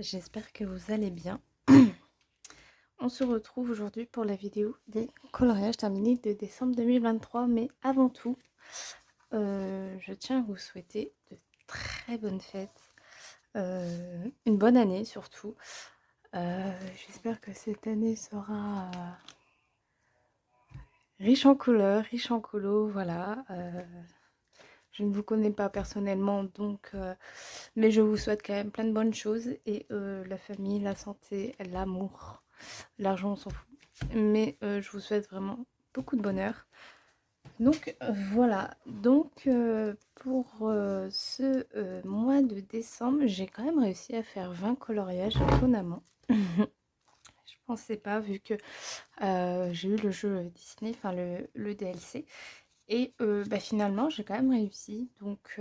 j'espère que vous allez bien. On se retrouve aujourd'hui pour la vidéo des coloriages terminés de décembre 2023. Mais avant tout, je tiens à vous souhaiter de très bonnes fêtes, une bonne année surtout. J'espère que cette année sera riche en couleurs, riche en colos, voilà. Je ne vous connais pas personnellement, donc, mais je vous souhaite quand même plein de bonnes choses. Et la famille, la santé, l'amour, l'argent, on s'en fout. Mais je vous souhaite vraiment beaucoup de bonheur. Donc voilà. Donc pour ce mois de décembre, j'ai quand même réussi à faire 20 coloriages étonnamment. Je pensais pas, vu que j'ai eu le jeu Disney, enfin le DLC. Et finalement, j'ai quand même réussi. Donc,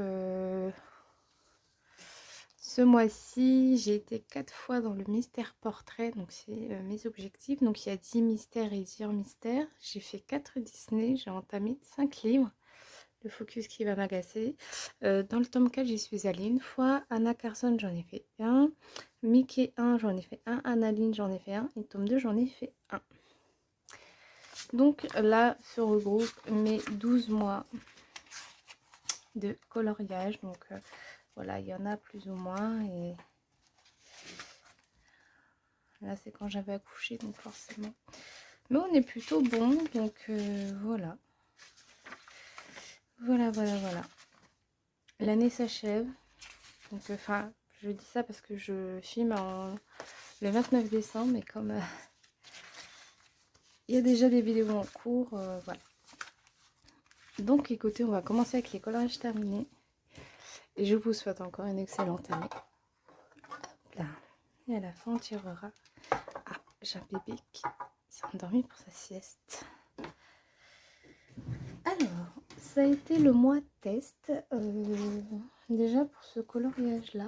ce mois-ci, j'ai été 4 fois dans le mystère portrait. Donc, c'est mes objectifs. Donc, il y a 10 mystères et 10 mystères. J'ai fait 4 Disney. J'ai entamé 5 livres. Le focus qui va m'agacer. Dans le tome 4, j'y suis allée une fois. Anna Carson, j'en ai fait un. Mickey 1, j'en ai fait un. Annaline, j'en ai fait un. Et tome 2, j'en ai fait un. Donc là se regroupent mes 12 mois de coloriage. Donc voilà, il y en a plus ou moins. Et là c'est quand j'avais accouché, donc forcément. Mais on est plutôt bon, donc voilà. Voilà. L'année s'achève. Donc enfin, je dis ça parce que je filme le 29 décembre. Mais comme il y a déjà des vidéos en cours, voilà. Donc écoutez, on va commencer avec les coloriages terminés. Et je vous souhaite encore une excellente année. Hop là. Et à la fin, on tirera. Ah, j'ai un bébé qui s'est endormi pour sa sieste. Alors, ça a été le mois test. Déjà pour ce coloriage-là.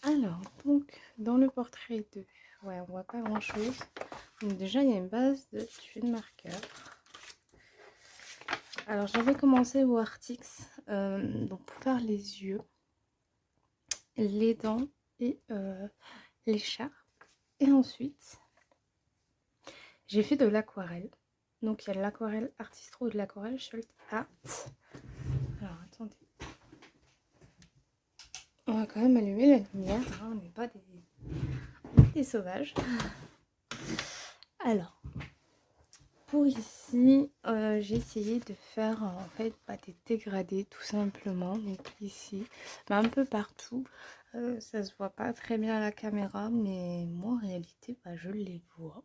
Alors, donc, dans le portrait 2, ouais, on voit pas grand-chose. Donc déjà, il y a une base de tuile de marqueur. Alors, j'avais commencé au Artix, donc pour faire les yeux, les dents et l'écharpe. Et ensuite, j'ai fait de l'aquarelle. Donc, il y a de l'aquarelle Artistro et de l'aquarelle Schult Art. Alors, attendez. On va quand même allumer la lumière. Hein, on n'est pas des sauvages. Alors, pour ici, j'ai essayé de faire en fait des dégradés tout simplement. Donc ici, un peu partout. Ça se voit pas très bien à la caméra, mais moi en réalité, je les vois.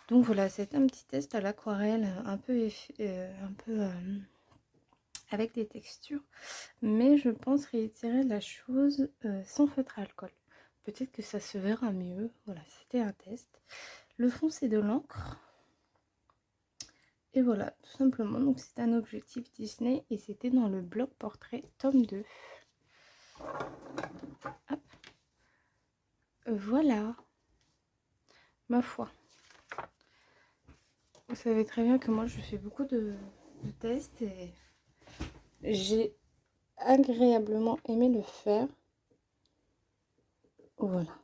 Donc voilà, c'est un petit test à l'aquarelle, un peu avec des textures, mais je pense réitérer la chose sans feutre à alcool. Peut-être que ça se verra mieux. Voilà, c'était un test. Le fond, c'est de l'encre. Et voilà, tout simplement. Donc c'est un objectif Disney et c'était dans le bloc portrait tome 2. Hop. Voilà. Ma foi. Vous savez très bien que moi je fais beaucoup de tests et j'ai agréablement aimé le faire. Voilà.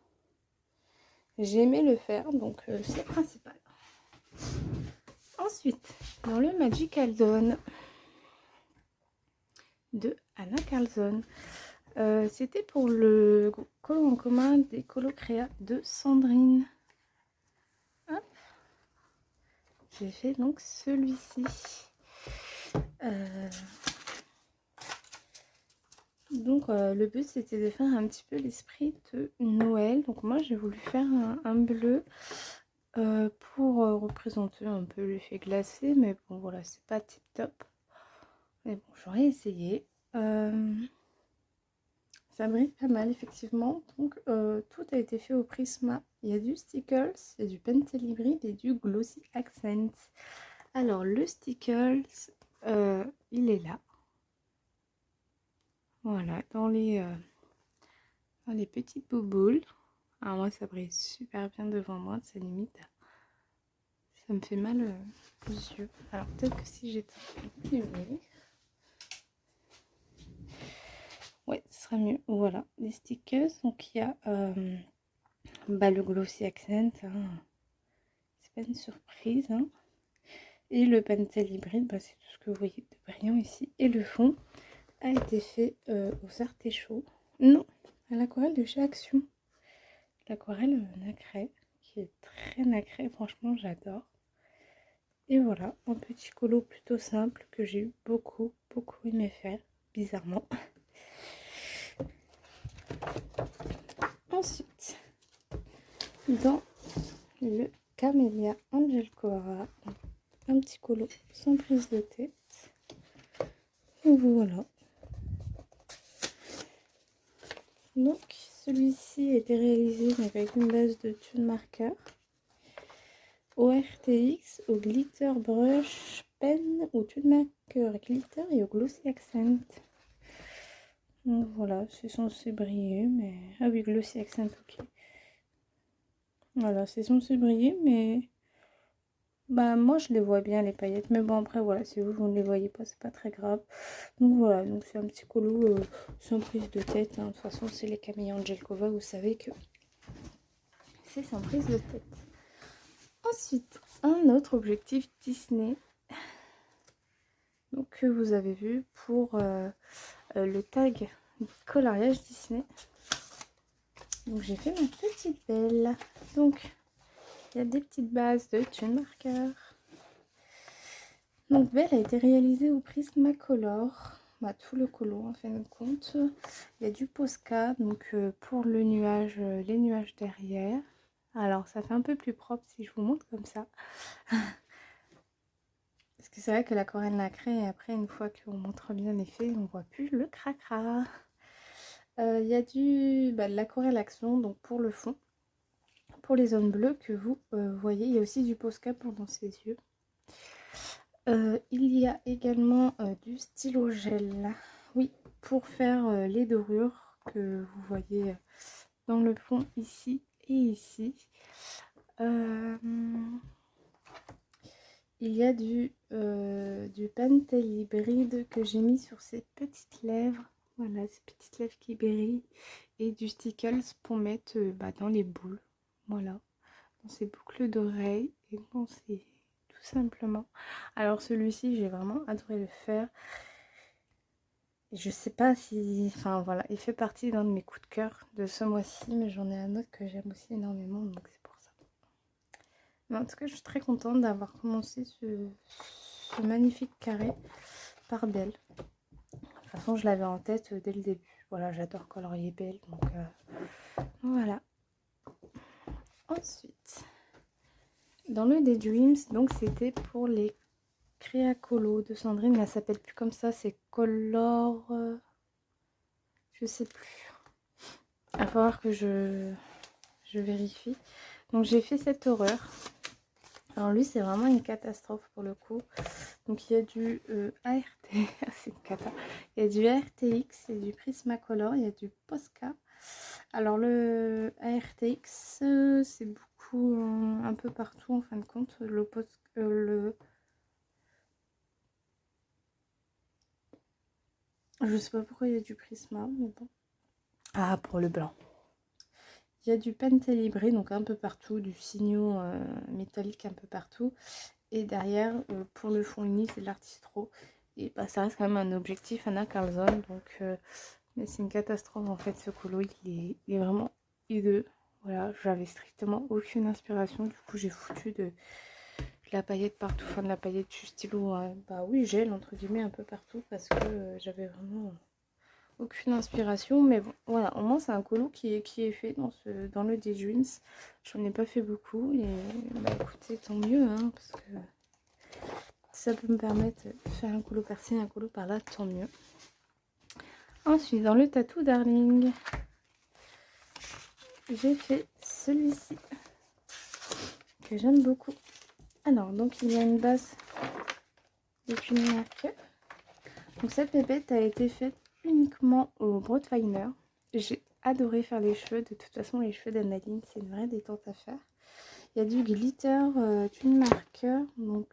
J'ai aimé le faire, donc c'est le principal. Ensuite, dans le Magical Zone de Anna Carlson, c'était pour le colo en commun des colocréas de Sandrine. Hop. J'ai fait donc celui-ci. Donc le but c'était de faire un petit peu l'esprit de Noël. Donc moi j'ai voulu faire un bleu pour représenter un peu l'effet glacé. Mais bon voilà, c'est pas tip top. Mais bon, j'aurais essayé. Ça brille pas mal effectivement. Donc tout a été fait au Prisma. Il y a du Stickles, il y a du Pentel Hybride et du Glossy Accents. Alors le Stickles, il est là. Voilà, dans les petites bouboules. Alors moi ça brille super bien devant moi, c'est limite. Ça me fait mal aux yeux. Alors peut-être que si j'étais allumée. Ouais, ce sera mieux. Voilà, les stickers. Donc il y a le Glossy Accent, hein. C'est pas une surprise, hein. Et le Pentel hybride, c'est tout ce que vous voyez de brillant ici. Et le fond a été fait aux artéchauts. Non, à l'aquarelle de chez Action. L'aquarelle nacrée, qui est très nacrée, franchement j'adore. Et voilà, un petit colo plutôt simple que j'ai beaucoup aimé faire, bizarrement. Ensuite, dans le Camellia Angel Cora, un petit colo sans prise de tête. Voilà. Donc celui-ci a été réalisé avec une base de tune marqueur au RTX, au glitter brush pen, au tune marqueur glitter et au glossy accent. Donc voilà, c'est censé briller, mais ah oui, glossy accent, ok. Voilà, c'est censé briller, mais moi je les vois bien les paillettes, mais bon après voilà, si vous ne les voyez pas, c'est pas très grave. Donc voilà, donc c'est un petit colo sans prise de tête, hein. De toute façon c'est les Camellia Angelkova, vous savez que c'est sans prise de tête. Ensuite, un autre objectif Disney, donc que vous avez vu pour le tag coloriage Disney. Donc j'ai fait ma petite belle. Donc il y a des petites bases de tune marqueur. Donc Belle a été réalisée au Prismacolor. Tout le colo en fin de compte. Il y a du Posca, donc pour le nuage, les nuages derrière. Alors ça fait un peu plus propre si je vous montre comme ça. Parce que c'est vrai que l'aquarelle nacrée, et après une fois qu'on montre bien l'effet, on voit plus le cracra. Il y a de l'aquarelle action, donc pour le fond. Pour les zones bleues que vous voyez, il y a aussi du Posca pour dans ses yeux. Il y a également du stylo gel, oui, pour faire les dorures que vous voyez dans le fond ici et ici. Il y a du Pentel hybride que j'ai mis sur ces petites lèvres, voilà, ces petites lèvres qui brillent, et du Stickles pour mettre dans les boules, voilà, dans ces boucles d'oreilles et dans ces... tout simplement. Alors celui-ci j'ai vraiment adoré le faire. Je sais pas si... Enfin voilà, il fait partie d'un de mes coups de cœur de ce mois-ci, mais j'en ai un autre que j'aime aussi énormément, donc c'est pour ça. Mais en tout cas, je suis très contente d'avoir commencé ce magnifique carré par Belle. De toute façon, je l'avais en tête dès le début. Voilà, j'adore colorier Belle, donc voilà. Ensuite, dans le Daydreams, donc c'était pour les Créacolo de Sandrine, elle s'appelle plus comme ça, c'est Color... je sais plus. Il va falloir que je vérifie. Donc j'ai fait cette horreur. Alors lui c'est vraiment une catastrophe pour le coup. Donc il y a du ART, c'est une cata. Il y a du ARTX, il y a du Prismacolor, il y a du Posca. Alors le ARTX c'est beaucoup un peu partout en fin de compte. Je sais pas pourquoi il y a du Prisma, mais bon. Ah, pour le blanc. Il y a du Pentel hybride, donc un peu partout, du signaux métallique un peu partout. Et derrière, pour le fond uni, c'est de l'artistro. Et ça reste quand même un objectif Anna Carlson. Donc, mais c'est une catastrophe en fait, ce colo. Il est vraiment hideux. Voilà, j'avais strictement aucune inspiration. Du coup, j'ai foutu de la paillette partout. Enfin, de la paillette du stylo. Oui, gel entre guillemets un peu partout. Parce que j'avais vraiment aucune inspiration, mais bon, voilà, au moins c'est un colo qui est fait dans le Daydreams. J'en ai pas fait beaucoup et écoutez, tant mieux, hein, parce que ça peut me permettre de faire un colo par-ci, un colo par-là, tant mieux. Ensuite, dans le Tattoo Darling, j'ai fait celui-ci que j'aime beaucoup. Alors, donc il y a une base de tuning marqueur. Donc cette pépette a été faite uniquement au broad finer. J'ai adoré faire les cheveux. De toute façon, les cheveux d'Analine, c'est une vraie détente à faire. Il y a du glitter, tune marqueur. Donc,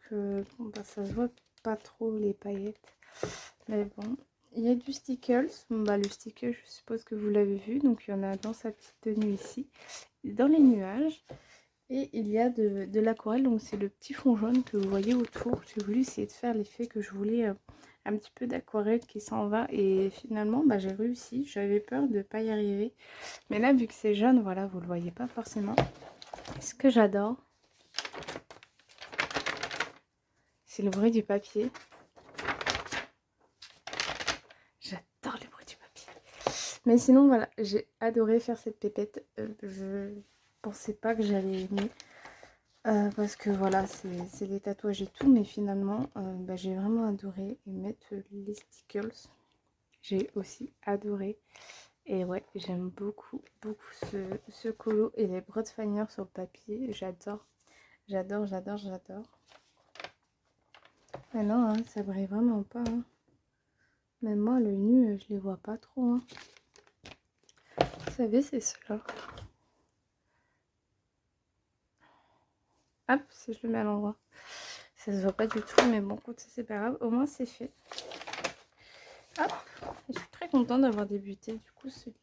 ça se voit pas trop les paillettes. Mais bon. il y a du stickers. Bon, bah, le sticker, je suppose que vous l'avez vu. Donc, il y en a dans sa petite tenue ici, dans les nuages. Et il y a de l'aquarelle. Donc, c'est le petit fond jaune que vous voyez autour. J'ai voulu essayer de faire l'effet que je voulais, un petit peu d'aquarelle qui s'en va. Et finalement, bah, j'ai réussi. J'avais peur de ne pas y arriver. Mais là, vu que c'est jaune, voilà, vous ne le voyez pas forcément. Ce que j'adore, c'est le bruit du papier. J'adore le bruit du papier. Mais sinon, voilà, j'ai adoré faire cette pépette. Je pensais pas que j'allais aimer. Parce que voilà, c'est des tatouages et tout. Mais finalement, bah, j'ai vraiment adoré. Et mettre les stickers, j'ai aussi adoré. Et ouais, j'aime beaucoup, beaucoup ce colo. Et les Broadfiner sur le papier, j'adore. J'adore, j'adore, j'adore. Ah non, hein, ça brille vraiment pas. Hein. Même moi, l'œil nu, je les vois pas trop. Hein. Vous savez, c'est cela. Hop, si je le mets à l'endroit. Ça se voit pas du tout, mais bon, écoute, c'est pas grave. Au moins, c'est fait. Hop, je suis très contente d'avoir débuté du coup ce livre.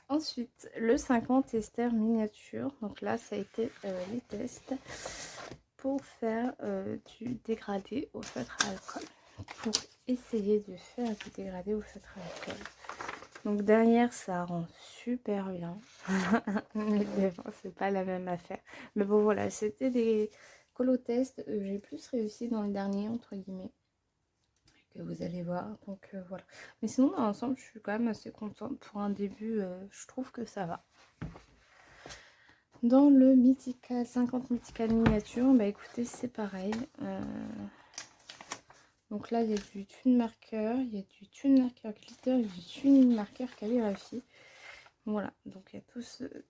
Ensuite, le 50 Esther miniature. Donc là, ça a été les tests pour faire du dégradé au feutre à alcool. Pour essayer de faire du dégradé au feutre à alcool. Donc derrière, ça rend super bien. Mais bon, c'est pas la même affaire. Mais bon, voilà, c'était des colo-tests. J'ai plus réussi dans le dernier, entre guillemets. Que vous allez voir. Donc voilà. Mais sinon, dans l'ensemble, je suis quand même assez contente. Pour un début, je trouve que ça va. Dans le Mythical, 50 Mythical miniature, bah écoutez, c'est pareil. Donc là, il y a du tune marqueur, il y a du tune marqueur glitter, il y a du tune marqueur calligraphie. Voilà, donc il y a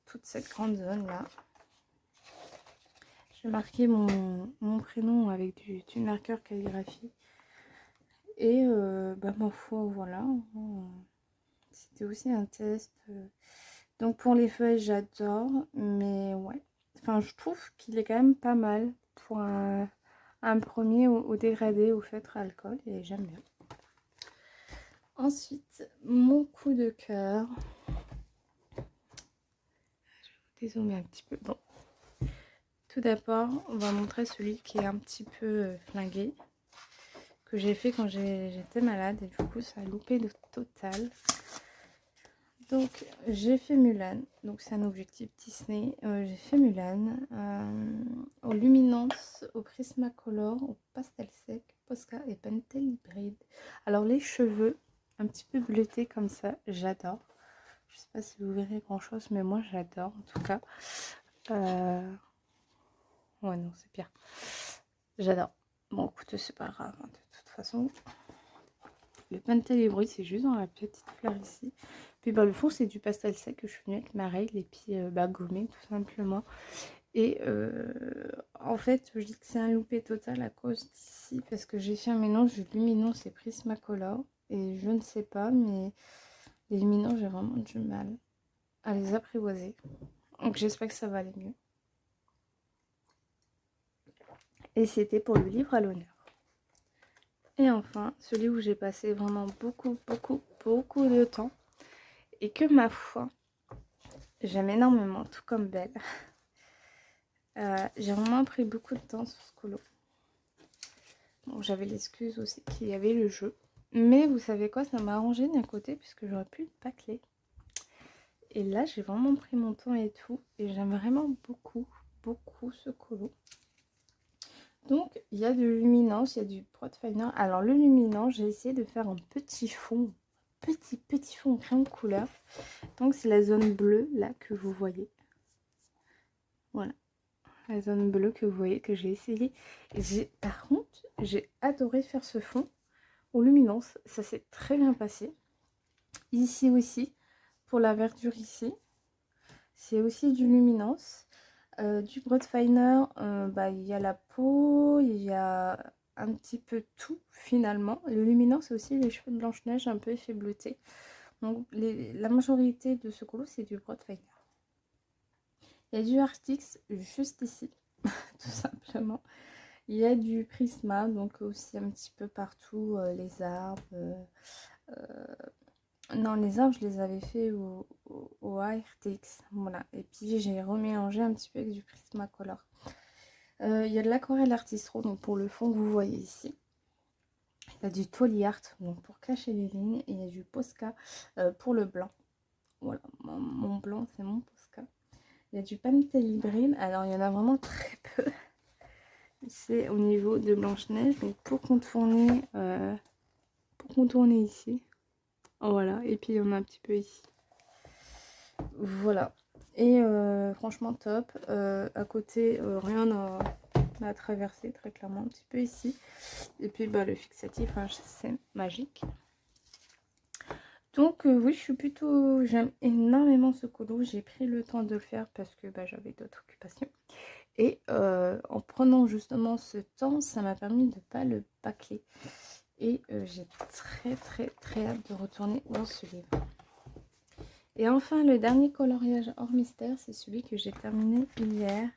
toute cette grande zone là. J'ai marqué mon prénom avec du tune marqueur calligraphie. Et bah ma foi, voilà. C'était aussi un test. Donc pour les feuilles, j'adore. Mais ouais. Enfin, je trouve qu'il est quand même pas mal pour un premier au dégradé, au feutre à alcool. Et j'aime bien. Ensuite, mon coup de cœur. Je vais vous dézoomer un petit peu. Bon. Tout d'abord, on va montrer celui qui est un petit peu flingué. Que j'ai fait quand j'étais malade. Et du coup, ça a loupé de total. Donc j'ai fait Mulan, donc c'est un objectif Disney. J'ai fait Mulan au Luminance, au Prismacolor, au Pastel Sec, Posca et Pentel Hybride. Alors les cheveux un petit peu bleutés comme ça, j'adore. Je sais pas si vous verrez grand chose, mais moi j'adore en tout cas. Ouais non c'est pire. J'adore. Bon écoute c'est pas grave hein, de toute façon. Le Pentel Hybride c'est juste dans la petite fleur ici. Puis bah, le fond c'est du pastel sec que je suis venue avec ma règle et puis gommé tout simplement. Et en fait je dis que c'est un loupé total à cause d'ici parce que j'ai fait un mélange de luminance et Prismacolor. Et je ne sais pas mais les luminances j'ai vraiment du mal à les apprivoiser. Donc j'espère que ça va aller mieux. Et c'était pour le livre à l'honneur. Et enfin celui où j'ai passé vraiment beaucoup de temps. Et que ma foi, j'aime énormément, tout comme Belle. J'ai vraiment pris beaucoup de temps sur ce colo. Bon, j'avais l'excuse aussi qu'il y avait le jeu. Mais vous savez quoi, ça m'a arrangé d'un côté puisque j'aurais pu le bâcler. Et là, j'ai vraiment pris mon temps et tout. Et j'aime vraiment beaucoup ce colo. Donc, il y a de luminance, il y a du Broadfiner. Alors, le luminance, j'ai essayé de faire un petit fond. Petit fond crayon de couleur. Donc, c'est la zone bleue, là, que vous voyez. Voilà. La zone bleue que vous voyez, que j'ai essayé. Et par contre, j'ai adoré faire ce fond aux luminances. Ça s'est très bien passé. Ici aussi, pour la verdure ici, c'est aussi du luminance. Du Broadfiner, il y a la peau, il y a un petit peu tout finalement. Le luminance, c'est aussi les cheveux de Blanche-Neige un peu effet bleuté. Donc la majorité de ce colo, c'est du Broadfiner. Il y a du Artix juste ici, tout simplement. Il y a du Prisma, donc aussi un petit peu partout, les arbres, Non, les arbres, je les avais fait au ARTX. Voilà. Et puis, j'ai remélangé un petit peu avec du Prismacolor. Il y a de l'aquarelle artistro, donc pour le fond que vous voyez ici. Il y a du Tolly Art, donc pour cacher les lignes. Et il y a du Posca pour le blanc. Voilà, mon blanc, c'est mon Posca. Il y a du Pentel Hybride. Alors, il y en a vraiment très peu. C'est au niveau de Blanche-Neige. Donc, pour contourner ici. Voilà. Et puis, il y en a un petit peu ici. Voilà. Et franchement, top. À côté, rien à traverser, très clairement. Un petit peu ici. Et puis, bah, le fixatif, hein, c'est magique. Donc oui, j'aime énormément ce colo. J'ai pris le temps de le faire parce que bah, j'avais d'autres occupations. Et en prenant justement ce temps, ça m'a permis de ne pas le bâcler. Et j'ai très hâte de retourner dans ce livre. Et enfin, le dernier coloriage hors mystère, c'est celui que j'ai terminé hier.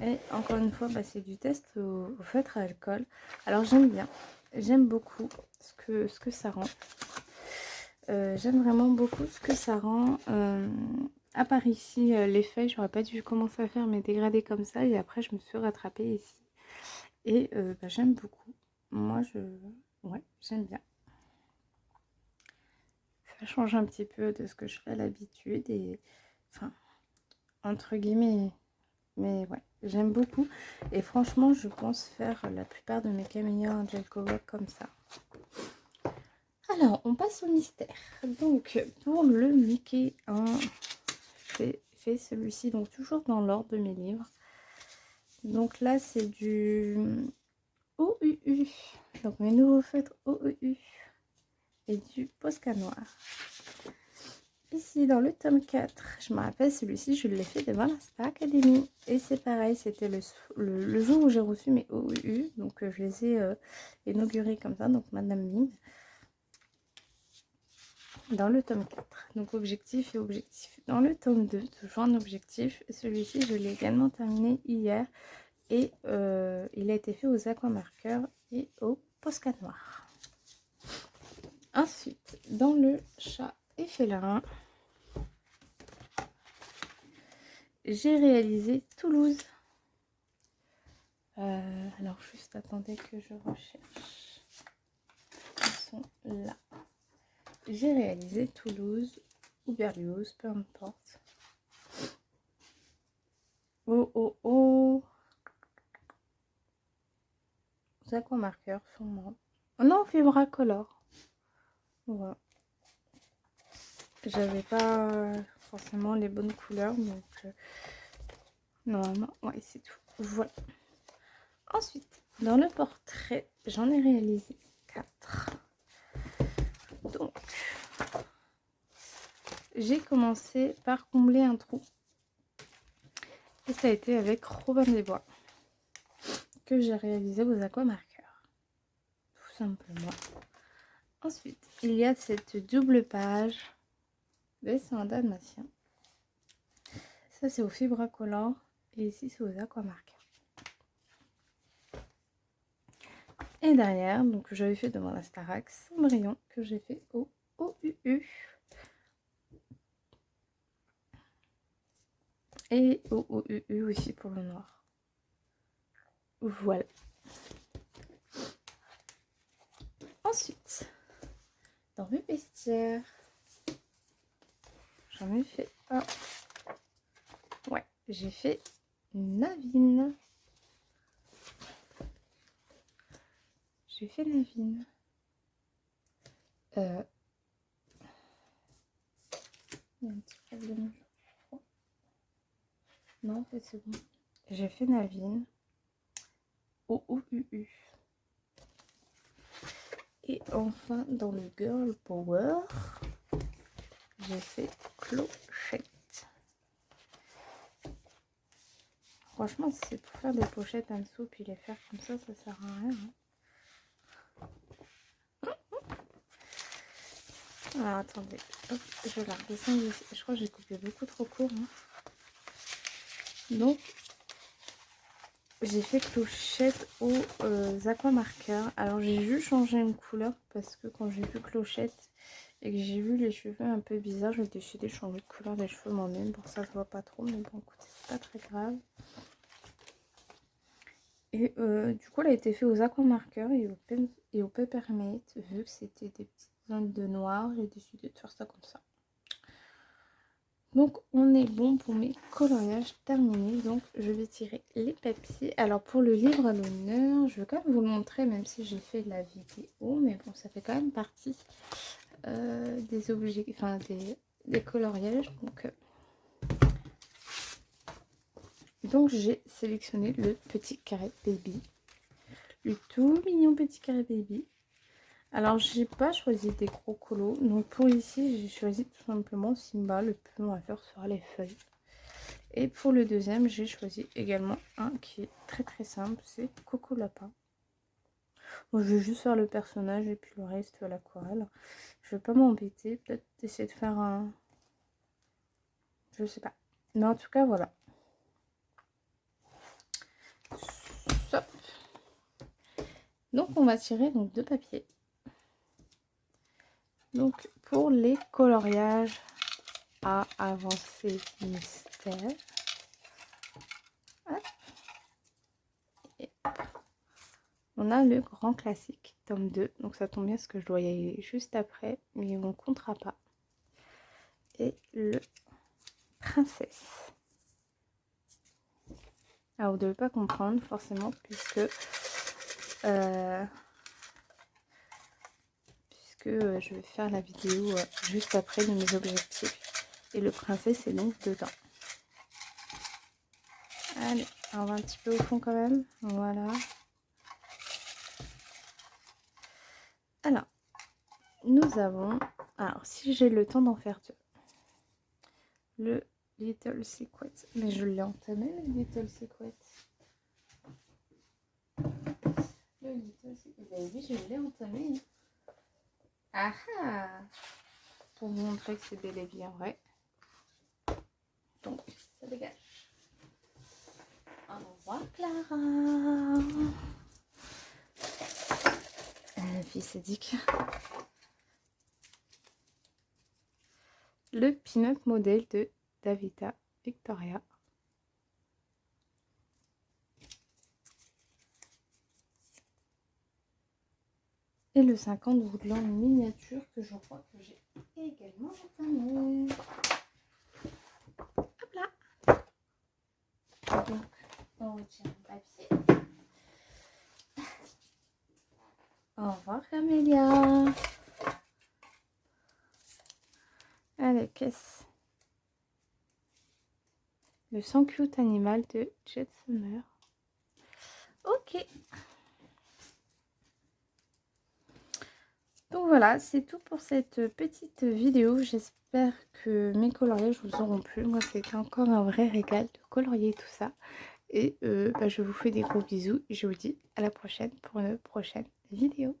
Et encore une fois, bah, c'est du test au feutre à alcool. Alors j'aime bien, j'aime beaucoup ce que ça rend. J'aime vraiment beaucoup ce que ça rend. À part ici, les feuilles, j'aurais pas dû commencer à faire mes dégradés comme ça. Et après, je me suis rattrapée ici. Et bah, j'aime beaucoup. Moi, ouais, j'aime bien. Ça change un petit peu de ce que je fais à l'habitude. Et enfin, entre guillemets, mais ouais, j'aime beaucoup. Et franchement, je pense faire la plupart de mes camélias en gel cover comme ça. Alors, on passe au mystère. Donc, pour le Mickey 1, j'ai fait celui-ci, donc toujours dans l'ordre de mes livres. Donc là, c'est du OUU. Donc, mes nouveaux feutres OUU. Et du Posca noir. Ici, dans le tome 4, je me rappelle, celui-ci, je l'ai fait devant la Star Academy. Et c'est pareil, c'était le jour où j'ai reçu mes OUU. Donc, je les ai inaugurés comme ça. Donc, Madame Ming. Dans le tome 4. Donc, objectif et objectif. Dans le tome 2, toujours un objectif. Celui-ci, je l'ai également terminé hier. Et il a été fait aux aquamarqueurs et au Posca noir. Ensuite, dans le chat et félin, j'ai réalisé Toulouse. Alors, juste attendez que je recherche. Ils sont là. J'ai réalisé Toulouse ou Berlioz, peu importe. Oh. Les aquamarqueurs sont moi. Oh non, Fibracolor. Voilà. J'avais pas forcément les bonnes couleurs, donc normalement, ouais, c'est tout. Voilà. Ensuite, dans le portrait, j'en ai réalisé 4. Donc, j'ai commencé par combler un trou. Et ça a été avec Robin des Bois que j'ai réalisé aux aquamarqueurs. Tout simplement. Ensuite, il y a cette double page dessin dalmatien. Ça, c'est au Fibracolor. Et ici, c'est aux aquamarqueurs. Et derrière, donc j'avais fait devant la Starac, Cendrillon, que j'ai fait au OUU. Et au OUU aussi pour le noir. Voilà. Ensuite, dans le bestiaire, j'en ai fait un. Ouais, j'ai fait Navine. J'ai fait Navine. Il y a un petit problème, je crois. Non, en fait, c'est bon. J'ai fait Navine au OUU. Et enfin, dans le Girl Power, j'ai fait Clochette. Franchement, si c'est pour faire des pochettes en dessous puis les faire comme ça sert à rien. Hein. Alors attendez, hop, je la redescends ici. Je crois que j'ai coupé beaucoup trop court. Hein. Donc, j'ai fait Clochette aux aquamarqueurs. Alors j'ai juste changé une couleur parce que quand j'ai vu Clochette et que j'ai vu les cheveux un peu bizarres, j'ai décidé de changer de couleur des cheveux moi-même. Bon, ça se voit pas trop, mais bon, écoutez, c'est pas très grave. Et du coup, elle a été fait aux aquamarqueurs et au peppermint. Vu que c'était des petites zones de noir, j'ai décidé de faire ça comme ça. Donc on est bon pour mes coloriages terminés. Donc je vais tirer les papiers. Alors pour le livre à l'honneur, je vais quand même vous le montrer, même si j'ai fait la vidéo. Mais bon, ça fait quand même partie des objets, enfin des coloriages. Donc j'ai sélectionné le petit carré baby. Le tout mignon petit carré baby. Alors j'ai pas choisi des gros colos. Donc pour ici, j'ai choisi tout simplement Simba. Le plus on va faire sera les feuilles. Et pour le deuxième, j'ai choisi également un qui est très très simple, c'est Coco Lapin. Bon, je vais juste faire le personnage et puis le reste l'aquarelle. Je vais pas m'embêter, peut-être essayer de faire un... Je sais pas. Mais en tout cas, voilà. Hop. Donc on va tirer donc deux papiers. Donc pour les coloriages à avancer mystère. Hop. Et on a le grand classique, tome 2. Donc ça tombe bien parce que je dois y aller juste après, mais on ne comptera pas. Et le princesse. Alors vous ne devez pas comprendre forcément puisque je vais faire la vidéo juste après de mes objectifs. Et le princesse est donc dedans. Allez, on va un petit peu au fond quand même. Voilà. Alors, nous avons... Alors, si j'ai le temps d'en faire deux. Le Little Secret. Mais je l'ai entamé, le Little Secret. Le Little Secret. Ben oui, je l'ai entamé. Ah ah! Pour vous montrer que c'est bel et bien vrai. Donc, ça dégage. Au revoir, Clara. La fille sadique. Le pin-up modèle de Davida Victoria. Et le 50 Woodland miniature que je crois que j'ai également entamé. Hop là. Donc, on retire le papier. Au revoir, Camélia. Allez, caisse. Le sang cute animal de Jet Summer. Ok. Donc voilà, c'est tout pour cette petite vidéo. J'espère que mes coloriages vous auront plu. Moi, c'était encore un vrai régal de colorier tout ça. Et je vous fais des gros bisous. Je vous dis à la prochaine pour une prochaine vidéo.